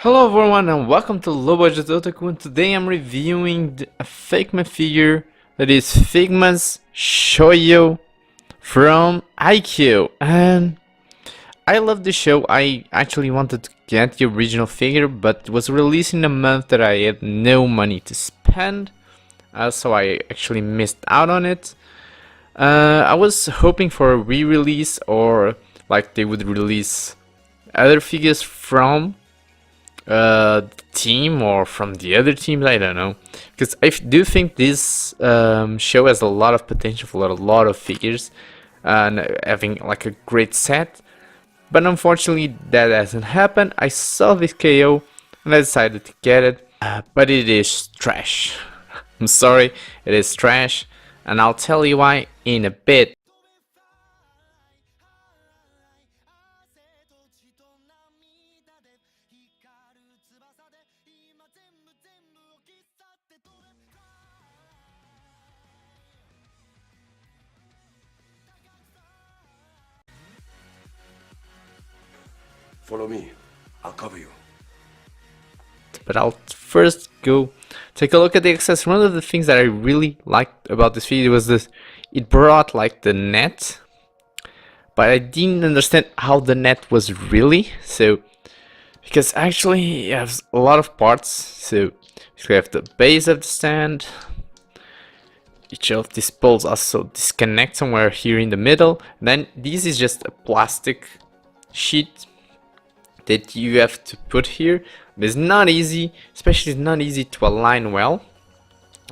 Hello everyone and welcome to Low Budget Otaku, and today I'm reviewing a FAKEma figure that is Figma's Shoyo from Haikyuu. And I love the show. I actually wanted to get the original figure, but it was released in a month that I had no money to spend, so I actually missed out on it. I was hoping for a re-release, or like they would release other figures from team or from the other teams. I don't know, because I do think this show has a lot of potential for a lot of figures and having like a great set, but unfortunately that hasn't happened. I saw this KO and I decided to get it, but it is trash. I'm sorry, it is trash, and I'll tell you why in a bit. Follow me. I'll cover you. But I'll first go take a look at the accessories. One of the things that I really liked about this video was this: it brought like the net, but I didn't understand how the net was really. So, because actually it has a lot of parts. So we have the base of the stand. Each of these poles also disconnect somewhere here in the middle. And then this is just a plastic sheet that you have to put here. It's not easy, especially it's not easy to align well.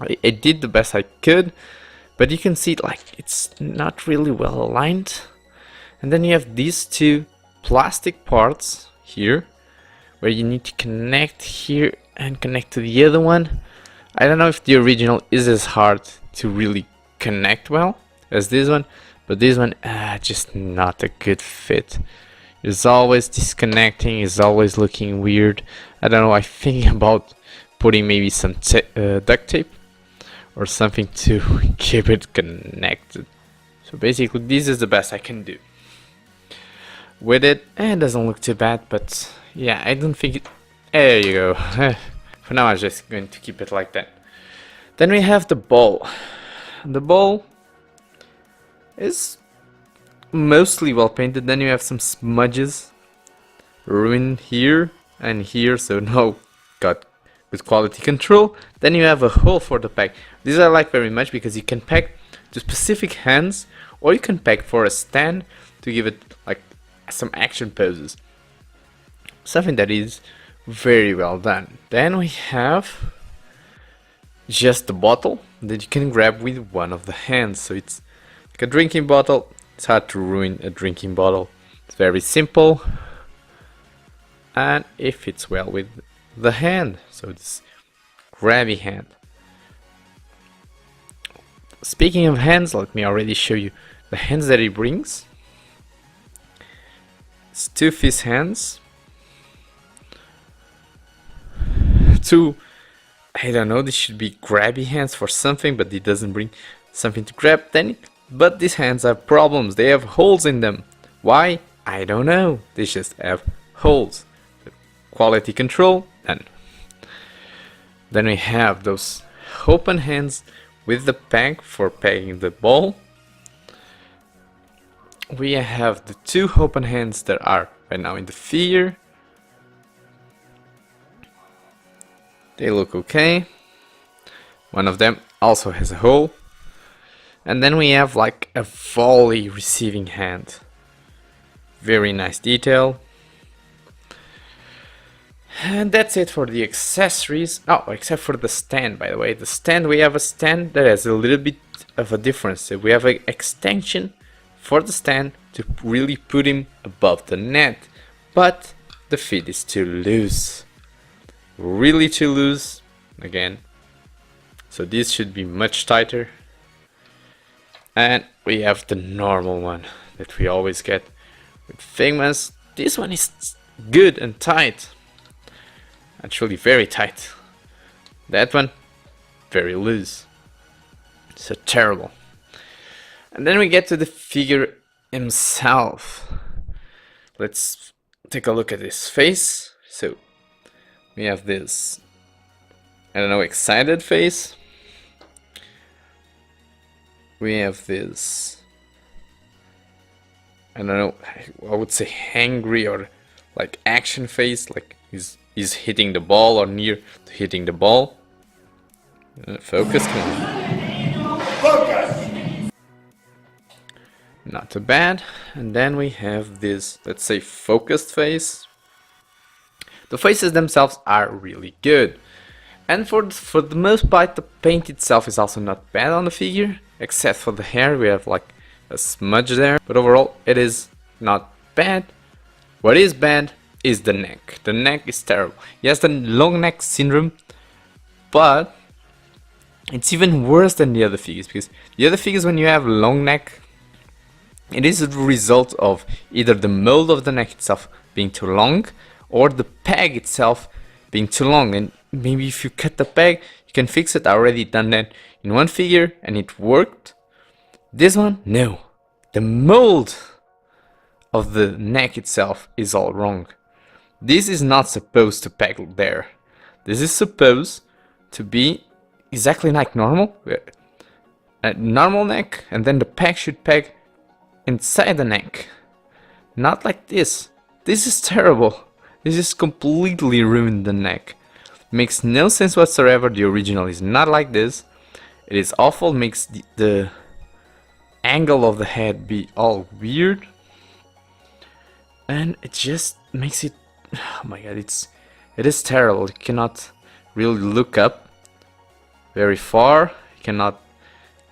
I did the best I could, but you can see like it's not really well aligned. And then you have these two plastic parts here where you need to connect here and connect to the other one. I don't know if the original is as hard to really connect well as this one, but this one just not a good fit. It's always disconnecting, it's always looking weird. I don't know, I think about putting maybe some duct tape or something to keep it connected. So basically this is the best I can do with it. It doesn't look too bad, but yeah, I don't think it... There you go. For now I'm just going to keep it like that. Then we have the ball. The ball is mostly well painted. Then you have some smudges ruined here and here, so no, got good quality control. Then you have a hole for the pack. This I like very much because you can pack to specific hands, or you can pack for a stand to give it like some action poses. Something that is very well done. Then we have just the bottle that you can grab with one of the hands. So it's like a drinking bottle. It's hard to ruin a drinking bottle. It's very simple, and it fits well with the hand. So it's grabby hand. Speaking of hands, let me already show you the hands that it brings. It's two fist hands. Two, I don't know, this should be grabby hands for something, but it doesn't bring something to grab. But these hands have problems. They have holes in them. Why? I don't know. They just have holes. Quality control. And then we have those open hands with the peg for pegging the ball. We have the two open hands that are right now in the figure. They look okay. One of them also has a hole. And then we have like a volley receiving hand. Very nice detail. And that's it for the accessories. Oh, except for the stand, by the way. The stand, we have a stand that has a little bit of a difference. So we have an extension for the stand to really put him above the net. But the fit is too loose. Really too loose. Again. So this should be much tighter. And we have the normal one that we always get with Figmas. This one is good and tight. Actually very tight. That one, very loose. So terrible. And then we get to the figure himself. Let's take a look at his face. So We have this, I don't know, excited face. We have this, I don't know, I would say hangry or like action face, like he's hitting the ball or near to hitting the ball. Focus, come on. Focus! Not too bad. And then we have this, let's say, focused face. The faces themselves are really good. And for the most part, the paint itself is also not bad on the figure. Except for the hair, we have like a smudge there. But overall, it is not bad. What is bad is the neck. The neck is terrible. He has the long neck syndrome, but it's even worse than the other figures, because the other figures, when you have long neck, it is a result of either the mold of the neck itself being too long or the peg itself being too long. And maybe if you cut the peg, you can fix it. I already done that in one figure and it worked. This one, no. The mold of the neck itself is all wrong. This is not supposed to peg there. This is supposed to be exactly like normal. A normal neck, and then the peg should peg inside the neck. Not like this. This is terrible. This is completely ruined the neck. Makes no sense whatsoever. The original is not like this. It is awful. Makes the angle of the head be all weird. And it just makes it, oh my god, it is terrible. You cannot really look up very far. You cannot,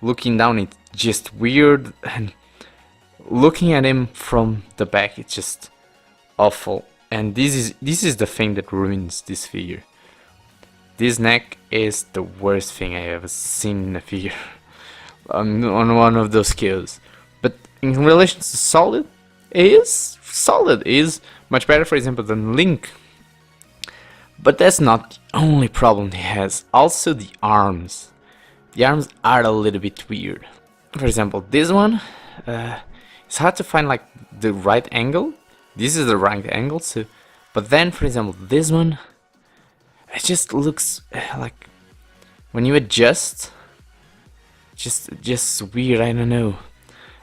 looking down, it's just weird, and looking at him from the back, it's just awful. And this is the thing that ruins this figure. This neck is the worst thing I ever seen in a figure on one of those scales. But in relation to Solid, Solid is much better, for example, than Link. But that's not the only problem he has. Also the arms. The arms are a little bit weird. For example, this one, it's hard to find like the right angle. This is the right angle, so. But then, for example, this one, it just looks like when you adjust, just weird. I don't know.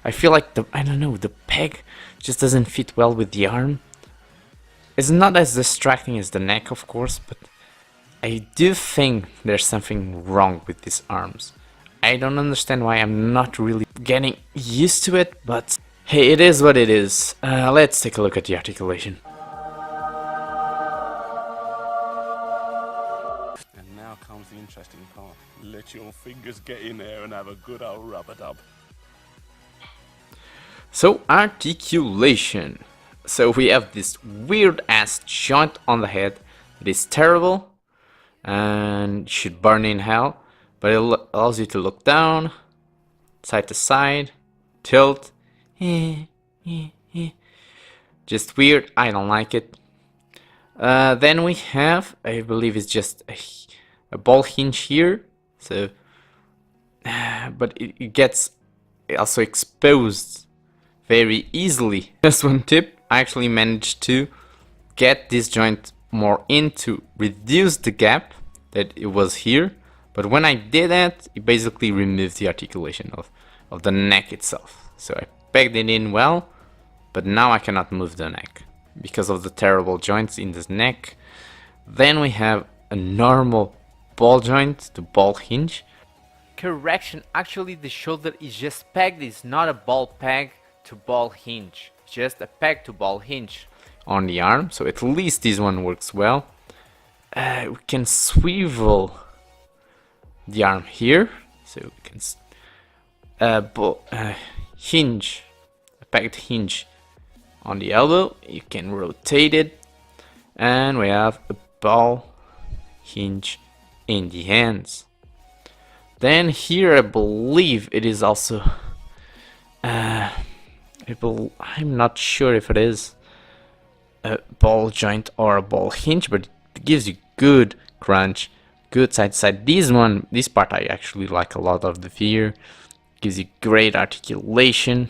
I feel like the peg just doesn't fit well with the arm. It's not as distracting as the neck, of course, but I do think there's something wrong with these arms. I don't understand why. I'm not really getting used to it, but hey, it is what it is. Let's take a look at the articulation. And now comes the interesting part. Let your fingers get in there and have a good old rub-a-dub. So, articulation. So we have this weird ass joint on the head. It is terrible and should burn in hell, but it allows you to look down, side to side, tilt. Just weird. I don't like it. Then we have, I believe it's just a ball hinge here. So, but it gets also exposed very easily. Just one tip, I actually managed to get this joint more in to reduce the gap that it was here. But when I did that, it basically removed the articulation of the neck itself. So I pegged it in well, but now I cannot move the neck because of the terrible joints in this neck. Then we have a normal ball joint, the ball hinge. Correction, actually the shoulder is just pegged, it's not a ball peg to ball hinge, just a peg to ball hinge on the arm. So at least this one works well. We can swivel the arm here, so we can hinge, a pegged hinge on the elbow. You can rotate it, and we have a ball hinge in the hands. Then here I believe it is also I'm not sure if it is a ball joint or a ball hinge, but it gives you good crunch, good side to side. This part I actually like a lot of the figure. Gives you great articulation.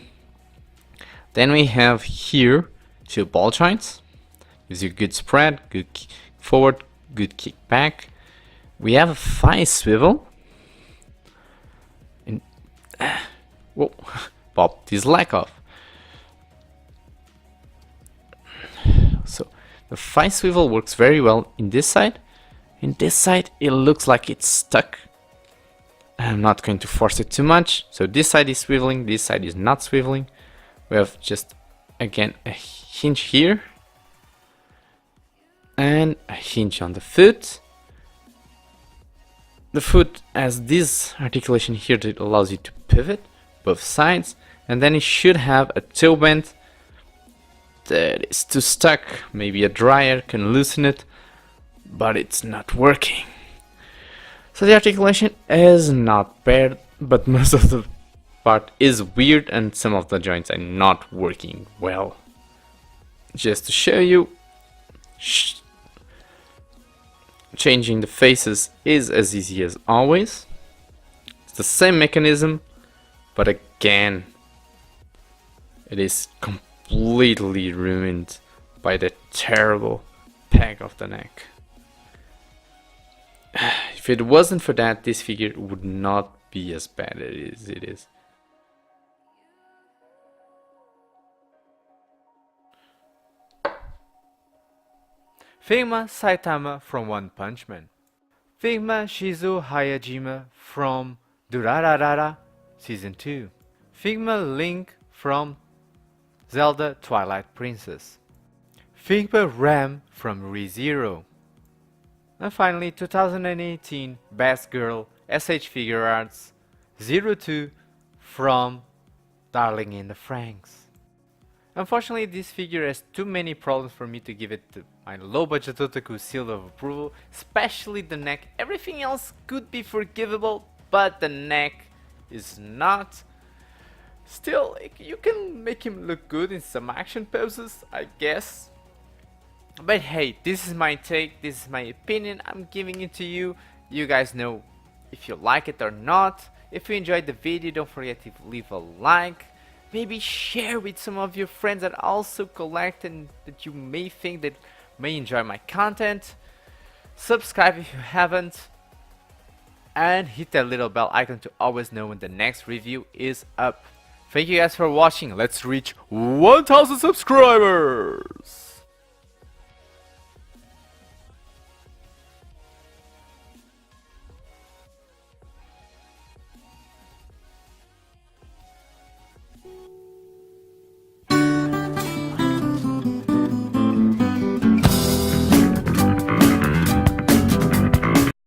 Then we have here two ball joints. Gives you good spread, good forward, good kickback. We have a thigh swivel. And whoa, pop this leg off. So the thigh swivel works very well in this side. In this side, it looks like it's stuck. I'm not going to force it too much. So this side is swiveling, this side is not swiveling. We have just, again, a hinge here. And a hinge on the foot. The foot has this articulation here that allows you to pivot both sides. And then it should have a toe bend that is too stuck. Maybe a dryer can loosen it, but it's not working. So the articulation is not bad, but most of the part is weird and some of the joints are not working well. Just to show you, changing the faces is as easy as always. It's the same mechanism, but again, it is completely ruined by the terrible peg of the neck. If it wasn't for that, this figure would not be as bad as it is. Figma Saitama from One Punch Man. Figma Shizu Hayajima from Durararara Season 2. Figma Link from Zelda Twilight Princess. Figma Ram from ReZero. And finally 2018 Best Girl SH Figure Arts 02 from Darling in the Franxx. Unfortunately, this figure has too many problems for me to give it my low budget otaku seal of approval, especially the neck. Everything else could be forgivable, but the neck is not. Still, you can make him look good in some action poses, I guess. But hey, this is my take, this is my opinion, I'm giving it to you. You guys know if you like it or not. If you enjoyed the video, don't forget to leave a like. Maybe share with some of your friends that also collect and that you may think that may enjoy my content. Subscribe if you haven't. And hit that little bell icon to always know when the next review is up. Thank you guys for watching. Let's reach 1000 subscribers!